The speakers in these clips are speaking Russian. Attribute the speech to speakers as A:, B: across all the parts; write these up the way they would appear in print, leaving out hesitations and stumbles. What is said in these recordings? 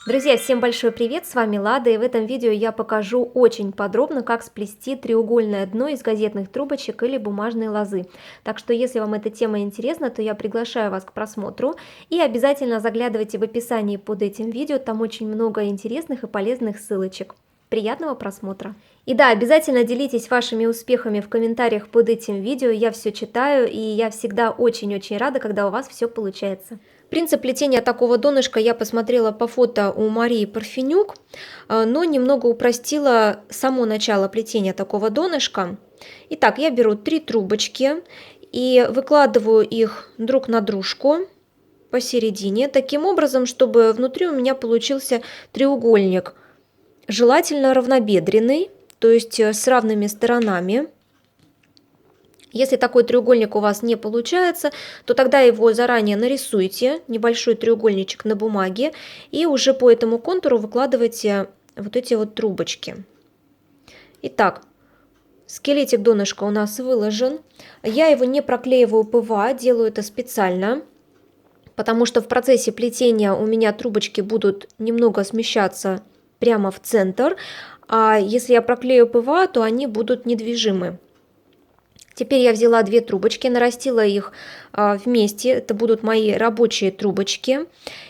A: Друзья, всем большой привет, с вами Лада, и в этом видео я покажу очень подробно, как сплести треугольное дно из газетных трубочек или бумажной лозы. Так что, если вам эта тема интересна, то я приглашаю вас к просмотру, и обязательно заглядывайте в описании под этим видео, там очень много интересных и полезных ссылочек. Приятного просмотра! И да, обязательно делитесь вашими успехами в комментариях под этим видео, я все читаю, и я всегда очень-очень рада, когда у вас все получается. Принцип плетения такого донышка я посмотрела по фото у Марии Парфенюк, но немного упростила само начало плетения такого донышка. Итак, я беру 3 трубочки и выкладываю их друг на дружку посередине, таким образом, чтобы внутри у меня получился треугольник, желательно равнобедренный, то есть с равными сторонами. Если такой треугольник у вас не получается, то тогда его заранее нарисуйте, небольшой треугольничек на бумаге, и уже по этому контуру выкладывайте вот эти вот трубочки. Итак, скелетик донышка у нас выложен. Я его не проклеиваю ПВА, делаю это специально, потому что в процессе плетения у меня трубочки будут немного смещаться прямо в центр, а если я проклею ПВА, то они будут недвижимы. Теперь я взяла 2 трубочки, нарастила их вместе, это будут мои рабочие трубочки.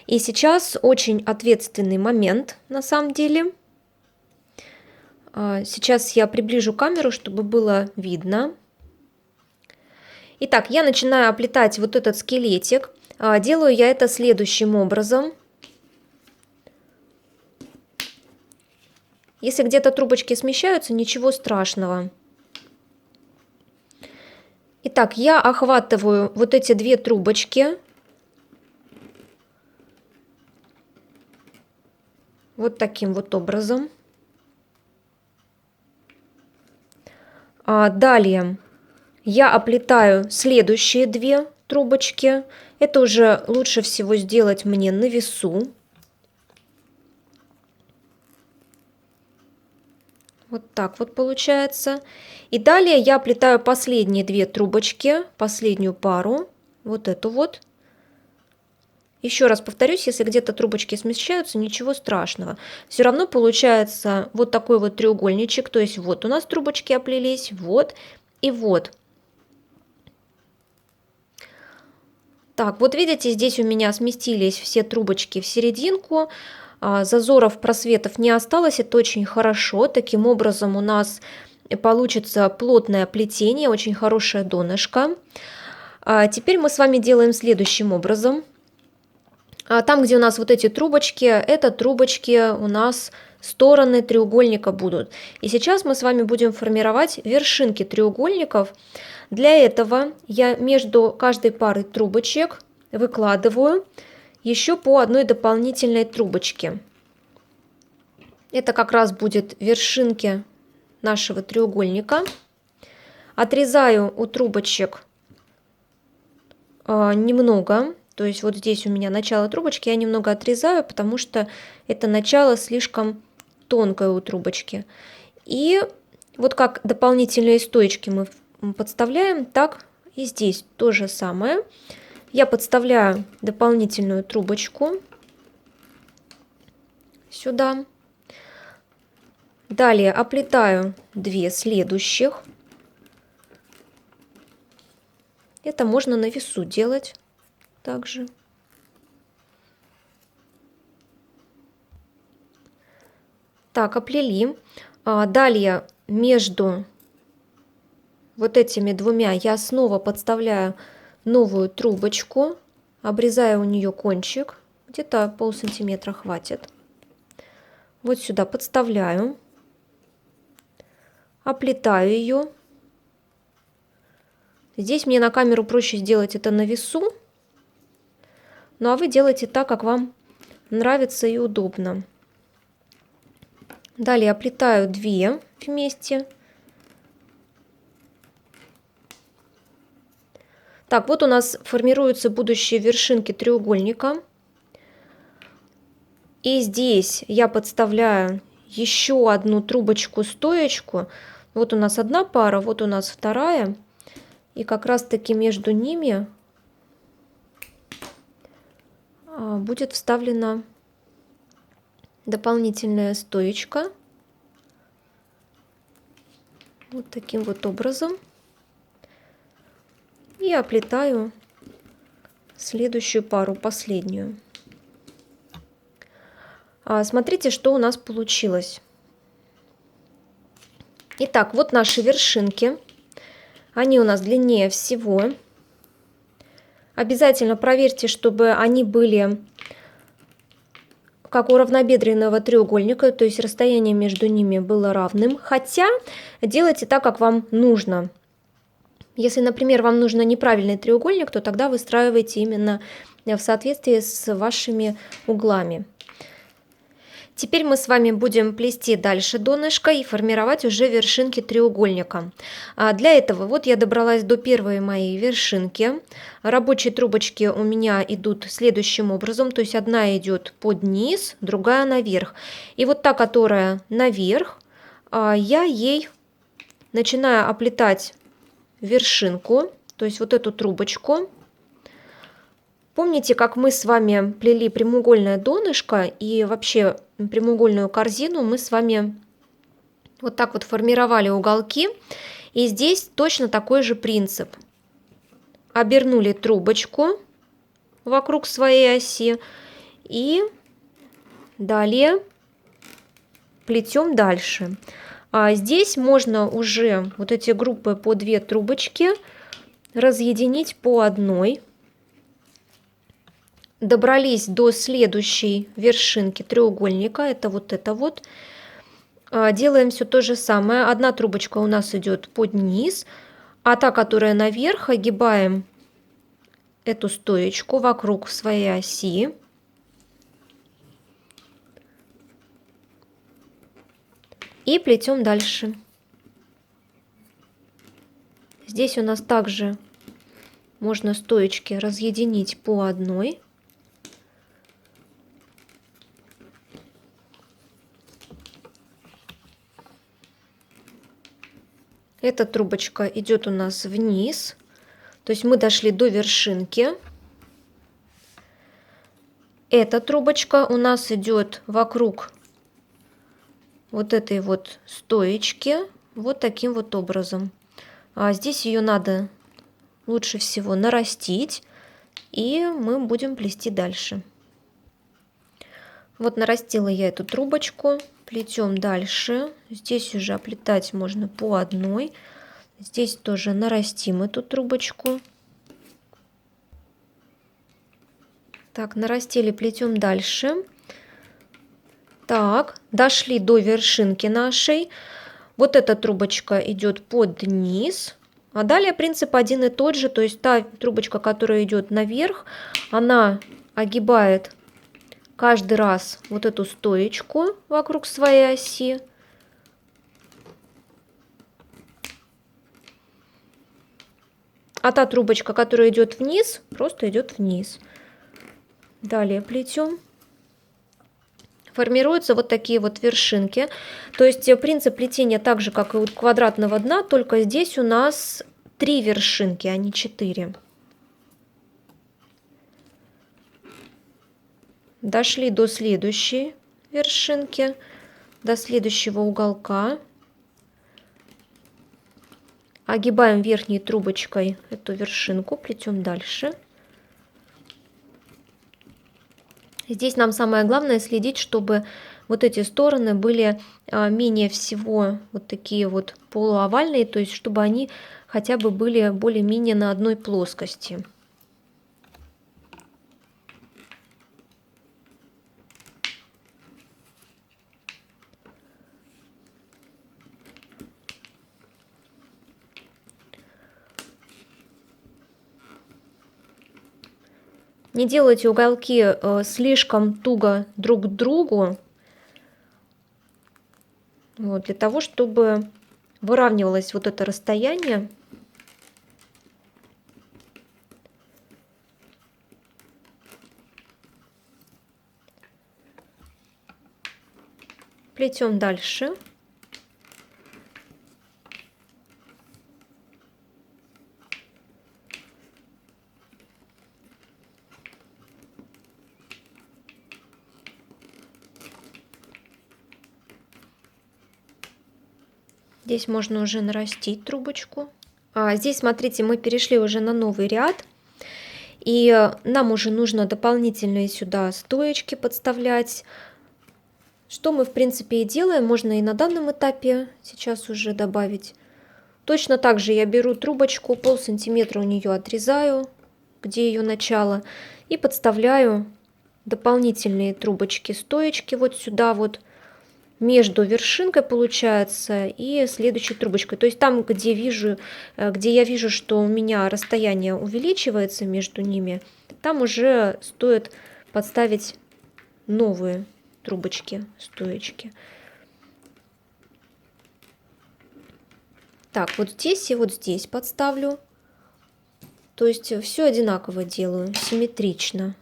A: И сейчас очень ответственный момент на самом деле. Сейчас я приближу камеру, чтобы было видно. Итак, я начинаю оплетать вот этот скелетик. Делаю я это следующим образом. Если где-то трубочки смещаются, ничего страшного. Итак, я охватываю вот эти 2 трубочки. Вот таким вот образом. Далее я оплетаю следующие 2 трубочки. Это уже лучше всего сделать мне на весу. Вот так вот получается. И далее я оплетаю последние 2 трубочки, последнюю пару, вот эту вот. Еще раз повторюсь, если где-то трубочки смещаются, ничего страшного. Все равно получается вот такой вот треугольничек. То есть вот у нас трубочки оплелись, вот и вот. Так, вот видите, здесь у меня сместились все трубочки в серединку. Зазоров, просветов не осталось, это очень хорошо. Таким образом у нас получится плотное плетение, очень хорошее донышко. Теперь мы с вами делаем следующим образом. Там, где у нас вот эти трубочки, это трубочки у нас стороны треугольника будут. И сейчас мы с вами будем формировать вершинки треугольников. Для этого я между каждой парой трубочек выкладываю еще по одной дополнительной трубочке. Это как раз будет вершинки нашего треугольника. Отрезаю у трубочек немного. То есть вот здесь у меня начало трубочки, я немного отрезаю, потому что это начало слишком тонкое у трубочки. И вот как дополнительные стоечки мы подставляем, так и здесь то же самое. Я подставляю дополнительную трубочку сюда. Далее оплетаю 2 следующих. Это можно на весу делать также. Так, оплели. Далее между вот этими 2 я снова подставляю новую трубочку, обрезаю у нее кончик, где-то полсантиметра хватит. Вот сюда подставляю, оплетаю ее. Здесь мне на камеру проще сделать это на весу, ну а вы делайте так, как вам нравится и удобно. Далее оплетаю 2 вместе. Так, вот у нас формируются будущие вершинки треугольника. И здесь я подставляю еще одну трубочку-стоечку. Вот у нас одна пара, вот у нас вторая. И как раз-таки между ними будет вставлена дополнительная стоечка. Вот таким вот образом. И оплетаю следующую пару, последнюю. Смотрите, что у нас получилось. Итак, вот наши вершинки. Они у нас длиннее всего. Обязательно проверьте, чтобы они были как у равнобедренного треугольника, то есть расстояние между ними было равным. Хотя делайте так, как вам нужно. Если, например, вам нужно неправильный треугольник, то тогда выстраивайте именно в соответствии с вашими углами. Теперь мы с вами будем плести дальше донышко и формировать уже вершинки треугольника. Для этого вот я добралась до первой моей вершинки. Рабочие трубочки у меня идут следующим образом, то есть одна идет под низ, другая наверх. И вот та, которая наверх, я ей начинаю оплетать вершинку, то есть вот эту трубочку. Помните, как мы с вами плели прямоугольное донышко и вообще прямоугольную корзину мы с вами вот так вот формировали уголки. И здесь точно такой же принцип. Обернули трубочку вокруг своей оси и далее плетем дальше. Здесь можно уже вот эти группы по 2 трубочки разъединить по одной. Добрались до следующей вершинки треугольника, это вот. Делаем все то же самое. Одна трубочка у нас идет под низ, а та, которая наверх, огибаем эту стоечку вокруг своей оси. И плетем дальше. Здесь у нас также можно стоечки разъединить по одной. Эта трубочка идет у нас вниз, то есть мы дошли до вершинки. Эта трубочка у нас идет вокруг вот этой вот стоечки, вот таким вот образом. Здесь ее надо лучше всего нарастить, и мы будем плести дальше. Вот нарастила я эту трубочку, плетем дальше. Здесь уже оплетать можно по одной. Здесь тоже нарастим эту трубочку. Так, нарастили, плетем дальше. Так, дошли до вершинки нашей. Вот эта трубочка идет под низ. А далее принцип один и тот же, то есть та трубочка, которая идет наверх, она огибает каждый раз вот эту стоечку вокруг своей оси. А та трубочка, которая идет вниз, просто идет вниз. Далее плетем. Формируются вот такие вот вершинки. То есть принцип плетения так же, как и у квадратного дна, только здесь у нас 3 вершинки, а не 4. Дошли до следующей вершинки, до следующего уголка. Огибаем верхней трубочкой эту вершинку, плетем дальше. Здесь нам самое главное следить, чтобы вот эти стороны были менее всего вот такие вот полуовальные, то есть чтобы они хотя бы были более-менее на одной плоскости. Не делайте уголки слишком туго друг к другу, вот, для того, чтобы выравнивалось вот это расстояние. Плетем дальше. Здесь можно уже нарастить трубочку. Здесь, смотрите, мы перешли уже на новый ряд. И нам уже нужно дополнительные сюда стоечки подставлять. Что мы, в принципе, и делаем. Можно и на данном этапе сейчас уже добавить. Точно так же я беру трубочку, полсантиметра у нее отрезаю, где ее начало, и подставляю дополнительные трубочки, стоечки вот сюда вот, между вершинкой получается и следующей трубочкой. То есть там, где я вижу, что у меня расстояние увеличивается между ними, там уже стоит подставить новые трубочки, стоечки. Так, вот здесь и вот здесь подставлю. То есть все одинаково делаю, симметрично.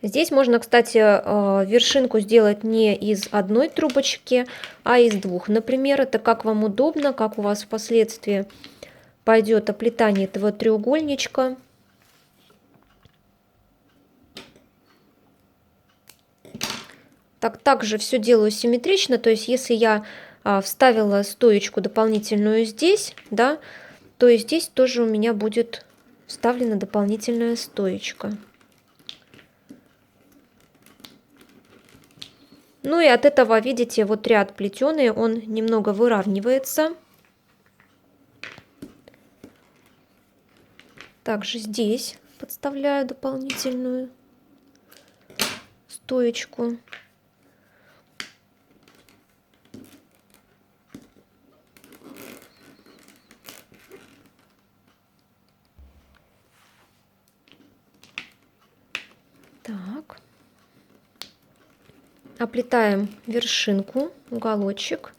A: Здесь можно, кстати, вершинку сделать не из одной трубочки, а из двух. Например, это как вам удобно, как у вас впоследствии пойдет оплетание этого треугольничка. Также все делаю симметрично, то есть если я вставила стоечку дополнительную здесь, да, то и здесь тоже у меня будет вставлена дополнительная стоечка. Ну и от этого, видите, вот ряд плетеный, он немного выравнивается. Также здесь подставляю дополнительную стоечку. Так. Оплетаем вершинку, уголочек.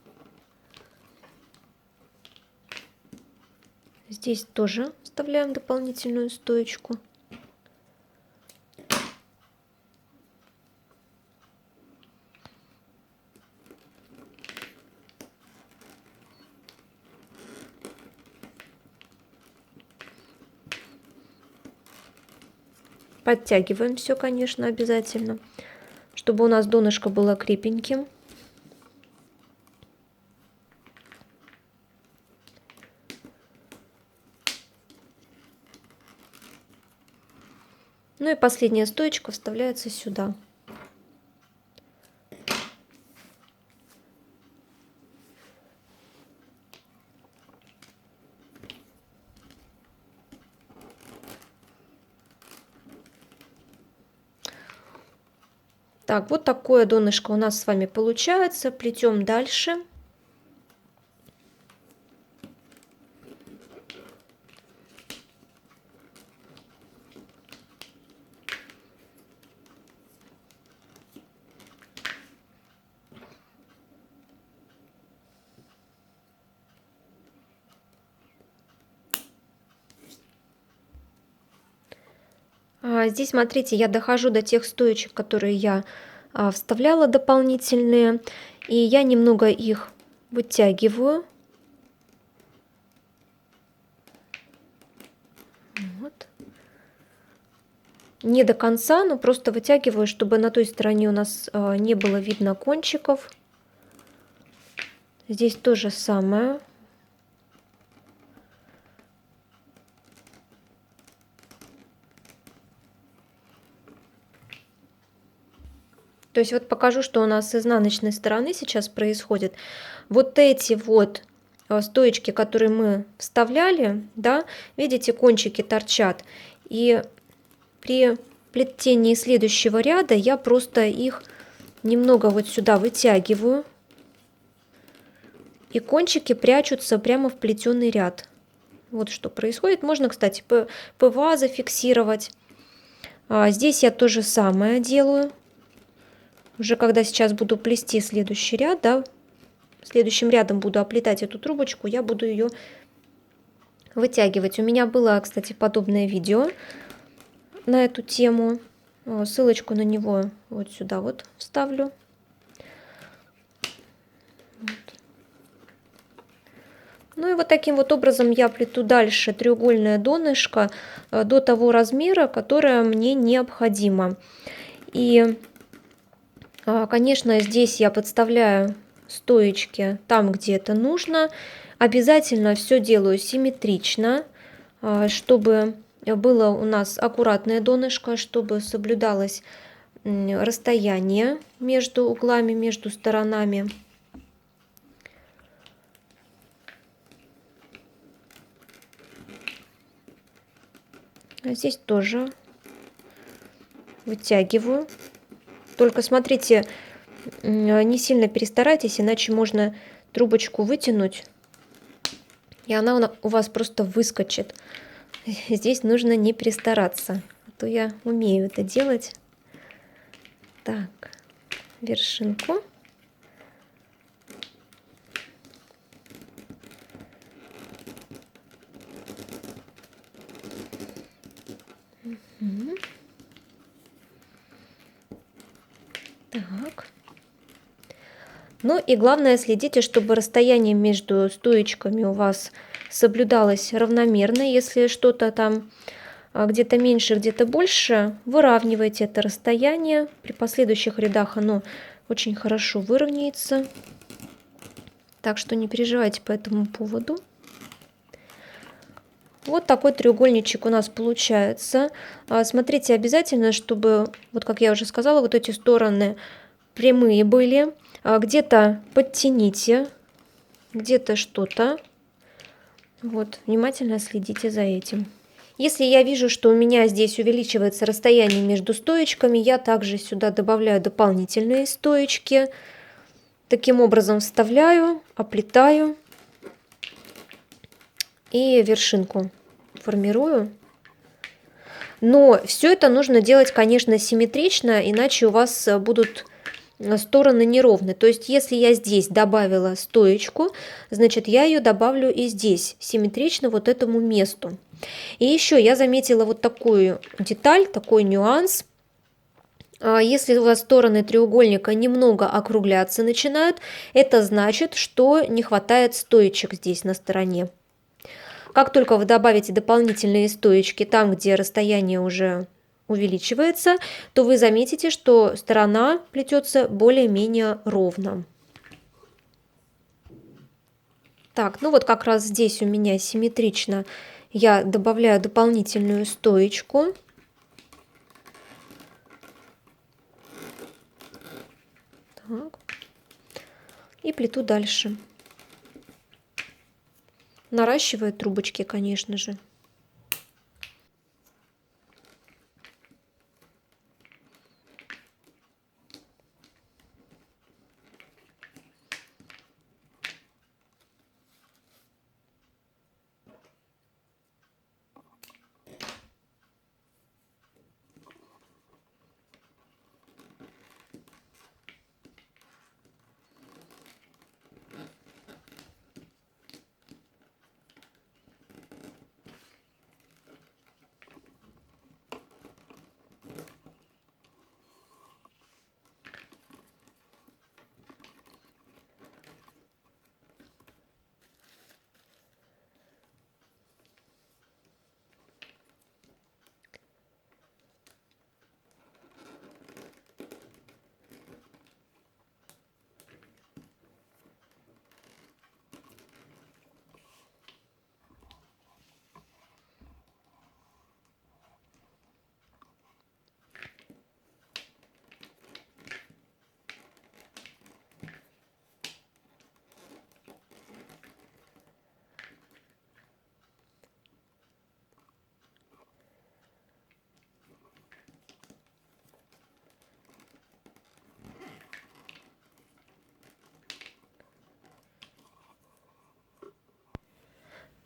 A: Здесь тоже вставляем дополнительную стоечку. Подтягиваем все, конечно, обязательно, чтобы у нас донышко было крепеньким. Ну и последняя стоечка вставляется сюда. Так, вот такое донышко у нас с вами получается. Плетем дальше. Здесь, смотрите, я дохожу до тех стоечек, которые я вставляла дополнительные, и я немного их вытягиваю. Вот. Не до конца, но просто вытягиваю, чтобы на той стороне у нас не было видно кончиков. Здесь то же самое. То есть вот покажу, что у нас с изнаночной стороны сейчас происходит. Вот эти вот стоечки, которые мы вставляли, да, видите, кончики торчат. И при плетении следующего ряда я просто их немного вот сюда вытягиваю. И кончики прячутся прямо в плетеный ряд. Вот что происходит. Можно, кстати, ПВА зафиксировать. Здесь я то же самое делаю. Уже когда сейчас буду плести следующий ряд, да, следующим рядом буду оплетать эту трубочку, я буду ее вытягивать. У меня было, кстати, подобное видео на эту тему. Ссылочку на него вот сюда вот вставлю. Вот. Ну и вот таким вот образом я плету дальше треугольное донышко до того размера, которое мне необходимо. И, конечно, здесь я подставляю стоечки там, где это нужно. Обязательно все делаю симметрично, чтобы было у нас аккуратное донышко, чтобы соблюдалось расстояние между углами, между сторонами. А здесь тоже вытягиваю. Только смотрите, не сильно перестарайтесь, иначе можно трубочку вытянуть, и она у вас просто выскочит. Здесь нужно не перестараться, а то я умею это делать. Так, вершинку. Так. Ну и главное, следите, чтобы расстояние между стоечками у вас соблюдалось равномерно. Если что-то там где-то меньше, где-то больше, выравнивайте это расстояние. При последующих рядах оно очень хорошо выровняется. Так что не переживайте по этому поводу. Вот такой треугольничек у нас получается. Смотрите обязательно, чтобы, вот как я уже сказала, вот эти стороны прямые были. Где-то подтяните, где-то что-то. Вот, внимательно следите за этим. Если я вижу, что у меня здесь увеличивается расстояние между стоечками, я также сюда добавляю дополнительные стоечки. Таким образом вставляю, оплетаю и вершинку формирую. Но все это нужно делать, конечно, симметрично, иначе у вас будут стороны неровны. То есть, если я здесь добавила стоечку, значит, я ее добавлю и здесь, симметрично вот этому месту. И еще я заметила вот такую деталь, такой нюанс. Если у вас стороны треугольника немного округляться начинают, это значит, что не хватает стоечек здесь на стороне. Как только вы добавите дополнительные стоечки там, где расстояние уже увеличивается, то вы заметите, что сторона плетется более-менее ровно. Так, ну вот как раз здесь у меня симметрично я добавляю дополнительную стоечку. Так. И плету дальше. Наращивая трубочки, конечно же.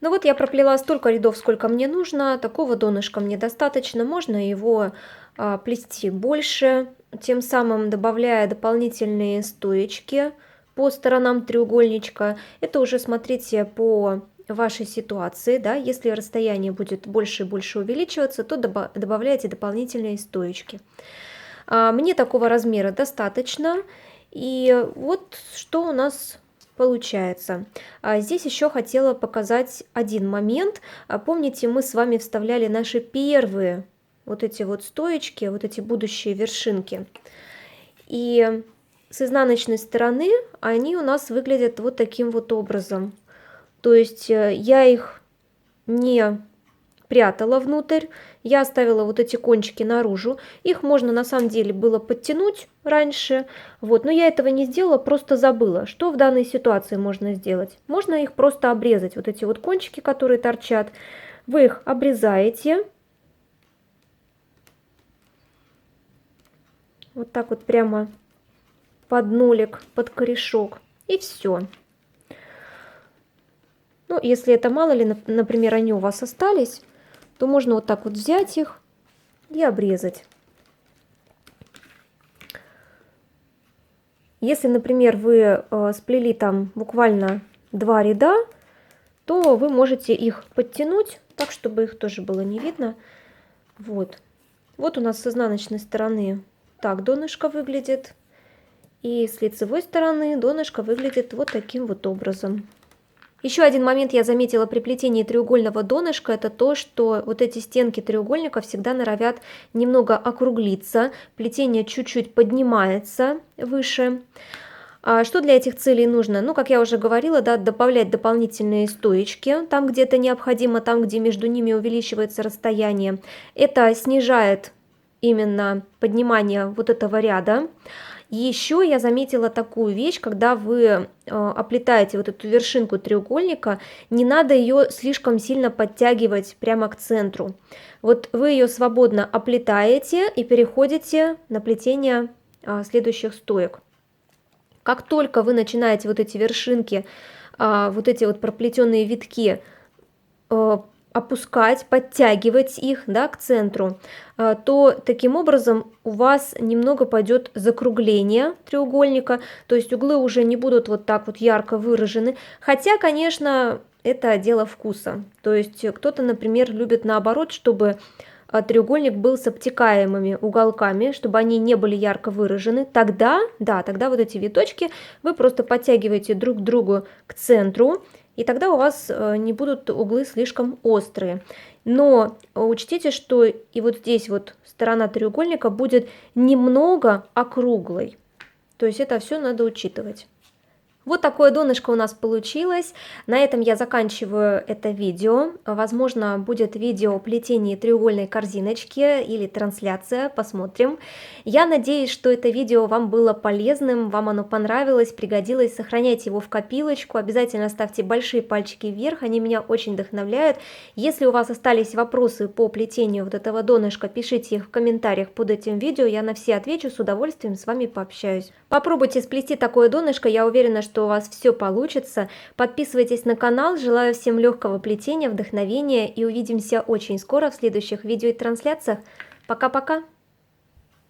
A: Ну вот я проплела столько рядов, сколько мне нужно. Такого донышка мне достаточно. Можно его плести больше, тем самым добавляя дополнительные стоечки по сторонам треугольничка. Это уже смотрите по вашей ситуации, да, если расстояние будет больше и больше увеличиваться, то добавляйте дополнительные стоечки. Мне такого размера достаточно. И вот что у нас получается. Здесь еще хотела показать один момент. Помните, мы с вами вставляли наши первые вот эти вот стоечки, вот эти будущие вершинки. И с изнаночной стороны они у нас выглядят вот таким вот образом. То есть я их не прятала внутрь, я оставила вот эти кончики наружу. Их можно на самом деле было подтянуть раньше, вот, но я этого не сделала, просто забыла. Что в данной ситуации можно сделать? Можно их просто обрезать, вот эти вот кончики, которые торчат, вы их обрезаете. Вот так вот прямо под нолик, под корешок, и все. Ну, если это мало ли, например, они у вас остались, то можно вот так вот взять их и обрезать. Если, например, вы сплели там буквально 2 ряда, то вы можете их подтянуть так, чтобы их тоже было не видно. Вот. Вот у нас с изнаночной стороны так донышко выглядит. И с лицевой стороны донышко выглядит вот таким вот образом. Еще один момент я заметила при плетении треугольного донышка, это то, что вот эти стенки треугольника всегда норовят немного округлиться, плетение чуть-чуть поднимается выше. Что для этих целей нужно? Ну, как я уже говорила, да, добавлять дополнительные стоечки, там, где это необходимо, там, где между ними увеличивается расстояние. Это снижает именно поднимание вот этого ряда. Еще я заметила такую вещь, когда вы оплетаете вот эту вершинку треугольника, не надо ее слишком сильно подтягивать прямо к центру. Вот вы ее свободно оплетаете и переходите на плетение следующих стоек. Как только вы начинаете вот эти вершинки, вот эти вот проплетенные витки опускать, подтягивать их, да, к центру, то таким образом у вас немного пойдет закругление треугольника, то есть углы уже не будут вот так вот ярко выражены, хотя, конечно, это дело вкуса. То есть кто-то, например, любит наоборот, чтобы треугольник был с обтекаемыми уголками, чтобы они не были ярко выражены. Тогда, да, тогда вот эти виточки вы просто подтягиваете друг к другу к центру, и тогда у вас не будут углы слишком острые. Но учтите, что и вот здесь вот сторона треугольника будет немного округлой. То есть это все надо учитывать. Вот такое донышко у нас получилось. На этом я заканчиваю это видео. Возможно, будет видео о плетении треугольной корзиночки или трансляция, посмотрим. Я надеюсь, что это видео вам было полезным, вам оно понравилось, пригодилось. Сохраняйте его в копилочку, обязательно ставьте большие пальчики вверх, они меня очень вдохновляют. Если у вас остались вопросы по плетению вот этого донышка, пишите их в комментариях под этим видео, я на все отвечу, с удовольствием с вами пообщаюсь. Попробуйте сплести такое донышко, я уверена, что у вас все получится. Подписывайтесь на канал, желаю всем легкого плетения, вдохновения и увидимся очень скоро в следующих видео и трансляциях. Пока-пока!